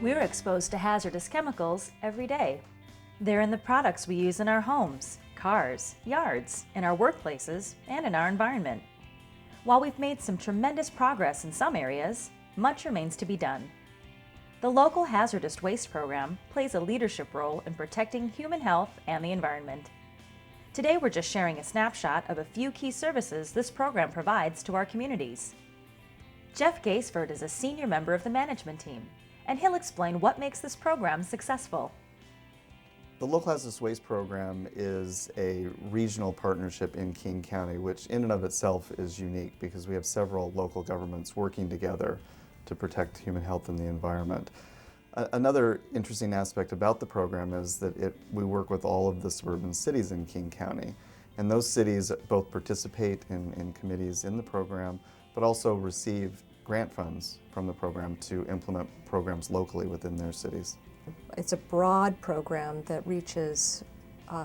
We're exposed to hazardous chemicals every day. They're in the products we use in our homes, cars, yards, in our workplaces, and in our environment. While we've made some tremendous progress in some areas, much remains to be done. The local hazardous waste program plays a leadership role in protecting human health and the environment. Today we're just sharing a snapshot of a few key services this program provides to our communities. Jeff Gaisford is a senior member of the management team, and he'll explain what makes this program successful. The Local Hazardous Waste Program is a regional partnership in King County, which in and of itself is unique because we have several local governments working together to protect human health and the environment. Another interesting aspect about the program is that we work with all of the suburban cities in King County. And those cities both participate in committees in the program, but also receive grant funds from the program to implement programs locally within their cities. It's a broad program that reaches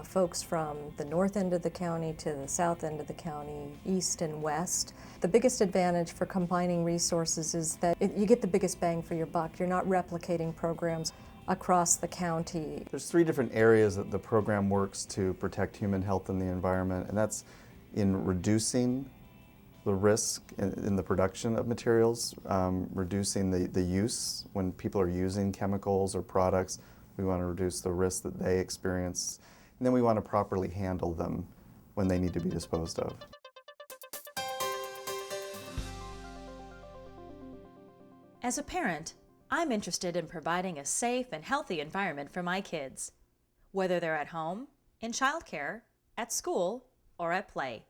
folks from the north end of the county to the south end of the county, east and west. The biggest advantage for combining resources is that you get the biggest bang for your buck. You're not replicating programs across the county. There's 3 different areas that the program works to protect human health and the environment, and that's in reducing the risk in the production of materials, reducing the use when people are using chemicals or products. We want to reduce the risk that they experience, and then we want to properly handle them when they need to be disposed of. As a parent, I'm interested in providing a safe and healthy environment for my kids, whether they're at home, in childcare, at school, or at play.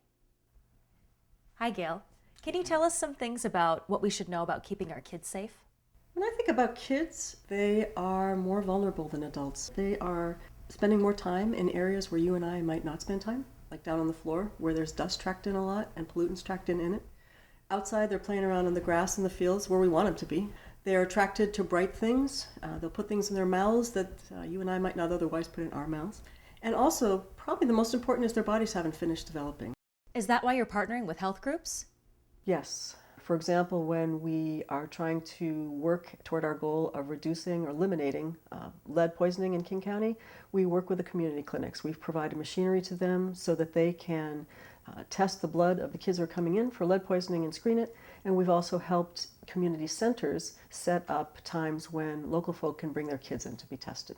Hi, Gail. Can you tell us some things about what we should know about keeping our kids safe? When I think about kids, they are more vulnerable than adults. They are spending more time in areas where you and I might not spend time, like down on the floor where there's dust tracked in a lot and pollutants tracked in it. Outside, they're playing around in the grass in the fields where we want them to be. They're attracted to bright things. They'll put things in their mouths that you and I might not otherwise put in our mouths. And also, probably the most important is their bodies haven't finished developing. Is that why you're partnering with health groups? Yes. For example, when we are trying to work toward our goal of reducing or eliminating lead poisoning in King County, we work with the community clinics. We've provided machinery to them so that they can test the blood of the kids who are coming in for lead poisoning and screen it. And we've also helped community centers set up times when local folk can bring their kids in to be tested.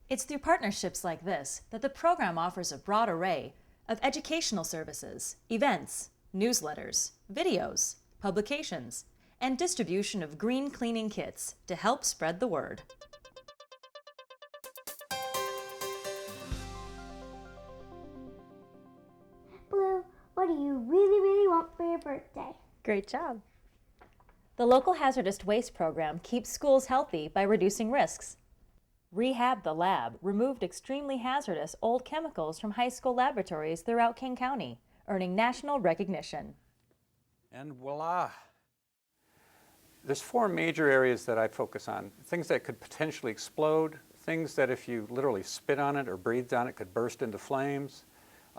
It's through partnerships like this that the program offers a broad array of educational services, events, newsletters, videos, publications, and distribution of green cleaning kits to help spread the word. Blue, what do you really want for your birthday? Great job. The Local Hazardous Waste Program keeps schools healthy by reducing risks. Rehab the Lab removed extremely hazardous old chemicals from high school laboratories throughout King County, earning national recognition. And voila! There's 4 major areas that I focus on. Things that could potentially explode, things that if you literally spit on it or breathed on it could burst into flames,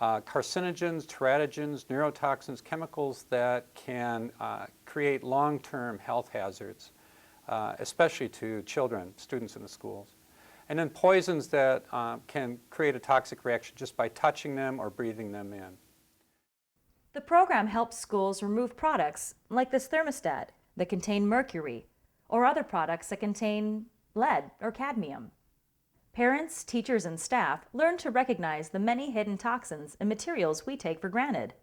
carcinogens, teratogens, neurotoxins, chemicals that can create long-term health hazards, especially to children, students in the schools. And then poisons that can create a toxic reaction just by touching them or breathing them in. The program helps schools remove products like this thermostat that contain mercury, or other products that contain lead or cadmium. Parents, teachers, and staff learn to recognize the many hidden toxins and materials we take for granted.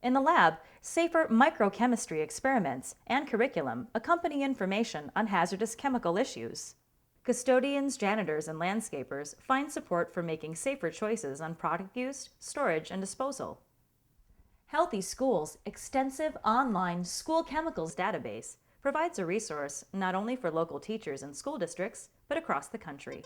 In the lab, safer microchemistry experiments and curriculum accompany information on hazardous chemical issues. Custodians, janitors, and landscapers find support for making safer choices on product use, storage, and disposal. Healthy Schools' extensive online school chemicals database provides a resource not only for local teachers and school districts, but across the country.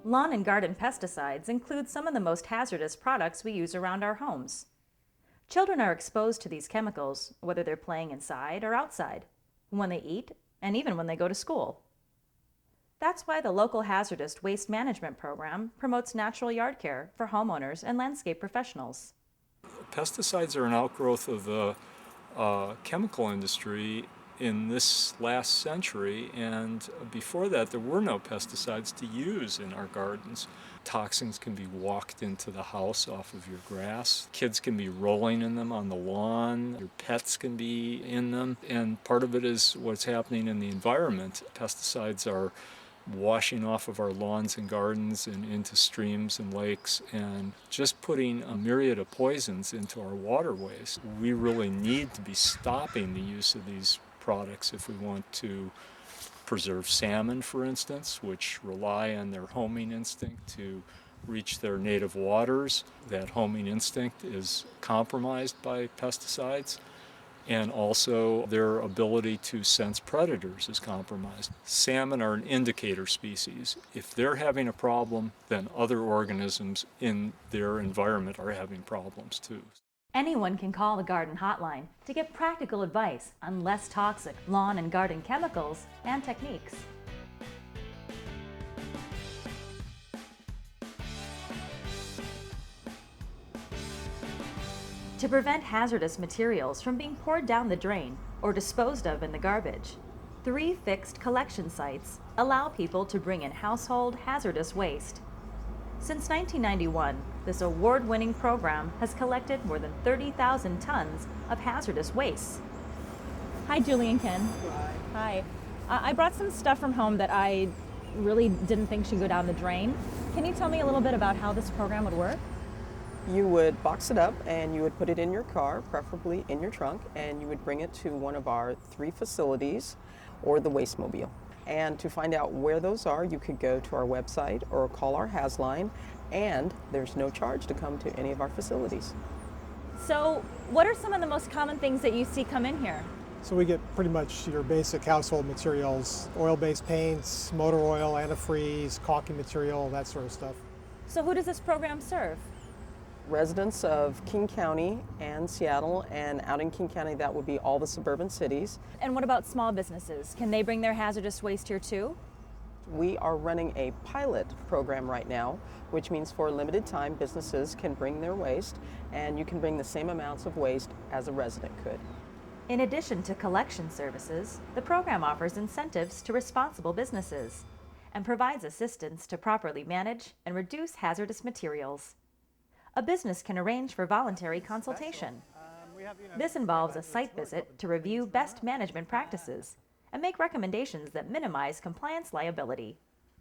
Lawn and garden pesticides include some of the most hazardous products we use around our homes. Children are exposed to these chemicals, whether they're playing inside or outside, when they eat, and even when they go to school. That's why the Local Hazardous Waste Management Program promotes natural yard care for homeowners and landscape professionals. Pesticides are an outgrowth of the chemical industry in this last century, and before that there were no pesticides to use in our gardens. Toxins can be walked into the house off of your grass. Kids can be rolling in them on the lawn. Your pets can be in them. And part of it is what's happening in the environment. Pesticides are washing off of our lawns and gardens and into streams and lakes, and just putting a myriad of poisons into our waterways. We really need to be stopping the use of these products if we want to preserve salmon, for instance, which rely on their homing instinct to reach their native waters. That homing instinct is compromised by pesticides, and also their ability to sense predators is compromised. Salmon are an indicator species. If they're having a problem, then other organisms in their environment are having problems too. Anyone can call the Garden Hotline to get practical advice on less toxic lawn and garden chemicals and techniques. To prevent hazardous materials from being poured down the drain or disposed of in the garbage, 3 fixed collection sites allow people to bring in household hazardous waste. Since 1991, this award-winning program has collected more than 30,000 tons of hazardous waste. Hi, Julie and Ken. Hi. I brought some stuff from home that I really didn't think should go down the drain. Can you tell me a little bit about how this program would work? You would box it up and you would put it in your car, preferably in your trunk, and you would bring it to one of our 3 facilities or the waste mobile. And to find out where those are, you could go to our website or call our HAZ line, and there's no charge to come to any of our facilities. So, what are some of the most common things that you see come in here? So we get pretty much your basic household materials, oil-based paints, motor oil, antifreeze, caulking material, that sort of stuff. So who does this program serve? Residents of King County and Seattle, and out in King County that would be all the suburban cities. And what about small businesses? Can they bring their hazardous waste here too? We are running a pilot program right now, which means for a limited time businesses can bring their waste, and you can bring the same amounts of waste as a resident could. In addition to collection services, the program offers incentives to responsible businesses and provides assistance to properly manage and reduce hazardous materials. A business can arrange for voluntary consultation. This involves a site visit to review best management practices and make recommendations that minimize compliance liability.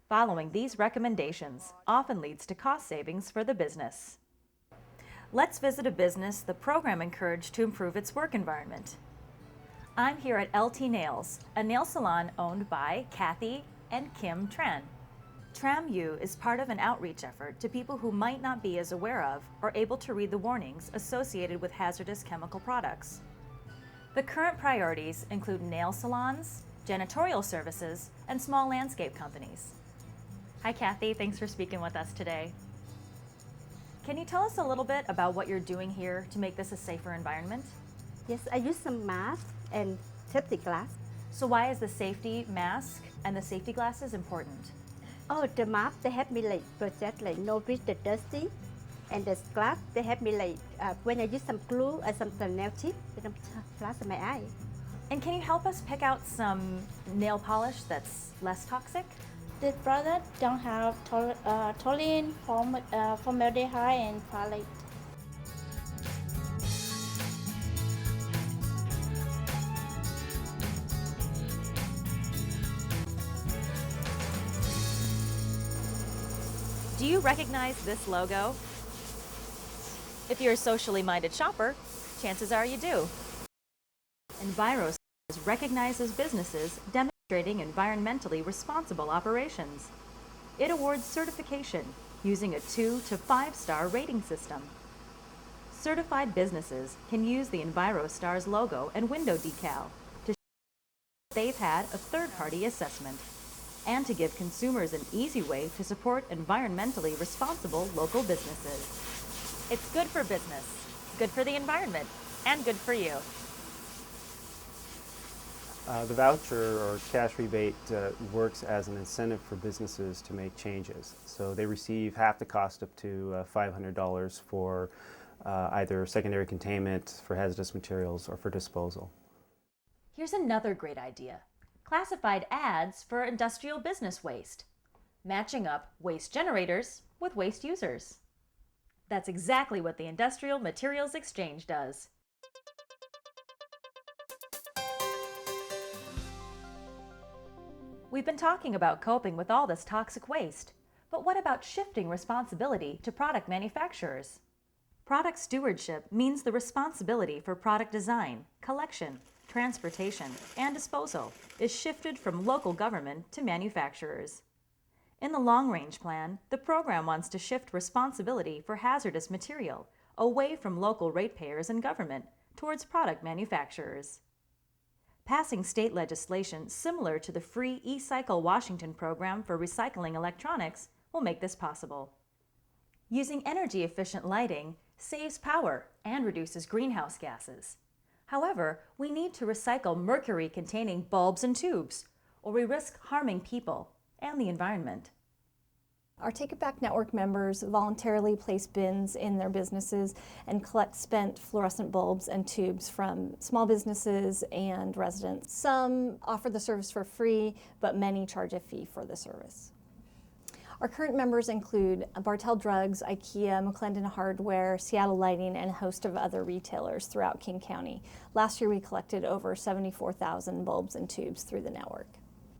Following these recommendations often leads to cost savings for the business. Let's visit a business the program encouraged to improve its work environment. I'm here at LT Nails, a nail salon owned by Kathy and Kim Tran. TRAMU is part of an outreach effort to people who might not be as aware of or able to read the warnings associated with hazardous chemical products. The current priorities include nail salons, janitorial services, and small landscape companies. Hi Kathy, thanks for speaking with us today. Can you tell us a little bit about what you're doing here to make this a safer environment? Yes, I use some mask and safety glass. So why is the safety mask and the safety glasses important? Oh, the mask, they help me like protect, like no reach the dusty. And the glass, they help me like, when I use some glue or some nail tip, they don't flash in my eye. And can you help us pick out some nail polish that's less toxic? This product don't have toluene, formaldehyde, and phthalate. Do you recognize this logo? If you're a socially minded shopper, chances are you do. Enviro recognizes businesses demonstrating environmentally responsible operations. It awards certification using a 2 to 5-star rating system. Certified businesses can use the EnviroStars logo and window decal to show they've had a third-party assessment, and to give consumers an easy way to support environmentally responsible local businesses. It's good for business, good for the environment, and good for you. The voucher or cash rebate works as an incentive for businesses to make changes. So they receive half the cost up to $500 for either secondary containment for hazardous materials or for disposal. Here's another great idea. Classified ads for industrial business waste, matching up waste generators with waste users. That's exactly what the Industrial Materials Exchange does. We've been talking about coping with all this toxic waste, but what about shifting responsibility to product manufacturers? Product stewardship means the responsibility for product design, collection, transportation, and disposal is shifted from local government to manufacturers. In the long-range plan, the program wants to shift responsibility for hazardous material away from local ratepayers and government towards product manufacturers. Passing state legislation similar to the free eCycle Washington program for recycling electronics will make this possible. Using energy-efficient lighting saves power and reduces greenhouse gases. However, we need to recycle mercury-containing bulbs and tubes, or we risk harming people and the environment. Our Take It Back Network members voluntarily place bins in their businesses and collect spent fluorescent bulbs and tubes from small businesses and residents. Some offer the service for free, but many charge a fee for the service. Our current members include Bartell Drugs, IKEA, McClendon Hardware, Seattle Lighting, and a host of other retailers throughout King County. Last year we collected over 74,000 bulbs and tubes through the network.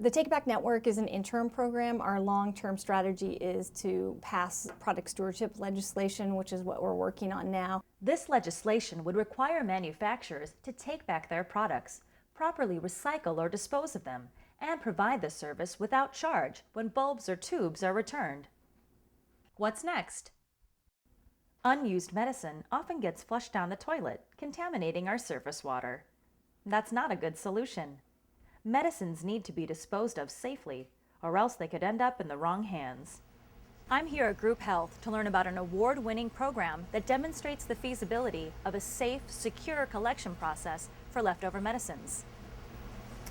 The Take It Back Network is an interim program. Our long-term strategy is to pass product stewardship legislation, which is what we're working on now. This legislation would require manufacturers to take back their products, properly recycle or dispose of them, and provide the service without charge when bulbs or tubes are returned. What's next? Unused medicine often gets flushed down the toilet, contaminating our surface water. That's not a good solution. Medicines need to be disposed of safely, or else they could end up in the wrong hands. I'm here at Group Health to learn about an award-winning program that demonstrates the feasibility of a safe, secure collection process for leftover medicines.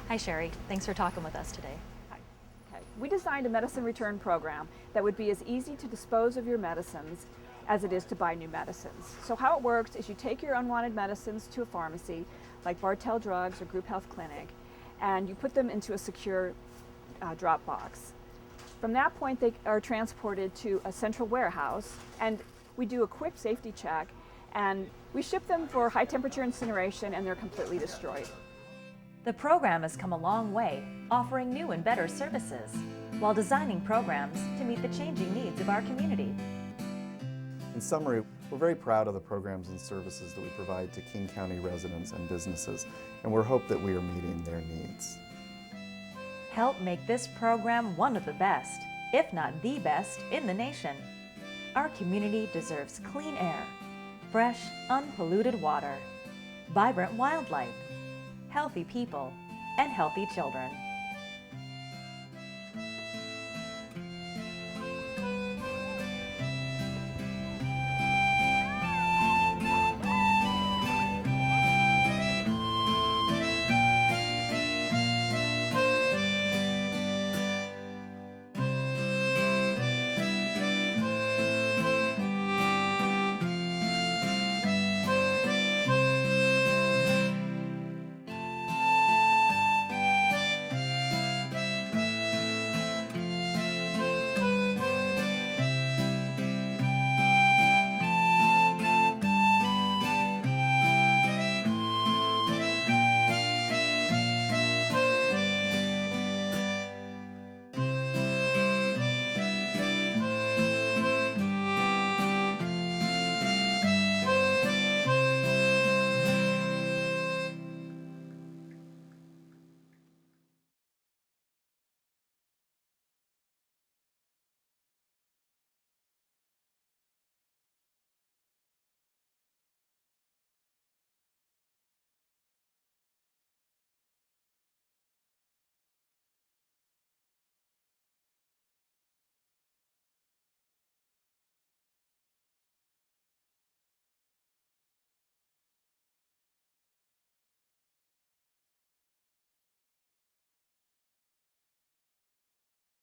Hi, Sherry. Thanks for talking with us today. Hi. Okay. We designed a medicine return program that would be as easy to dispose of your medicines as it is to buy new medicines. So how it works is you take your unwanted medicines to a pharmacy, like Bartell Drugs or Group Health Clinic, and you put them into a secure drop box. From that point, they are transported to a central warehouse, and we do a quick safety check, and we ship them for high temperature incineration, and they're completely destroyed. The program has come a long way, offering new and better services, while designing programs to meet the changing needs of our community. In summary, we're very proud of the programs and services that we provide to King County residents and businesses, and we hope that we are meeting their needs. Help make this program one of the best, if not the best, in the nation. Our community deserves clean air, fresh, unpolluted water, vibrant wildlife, healthy people, and healthy children.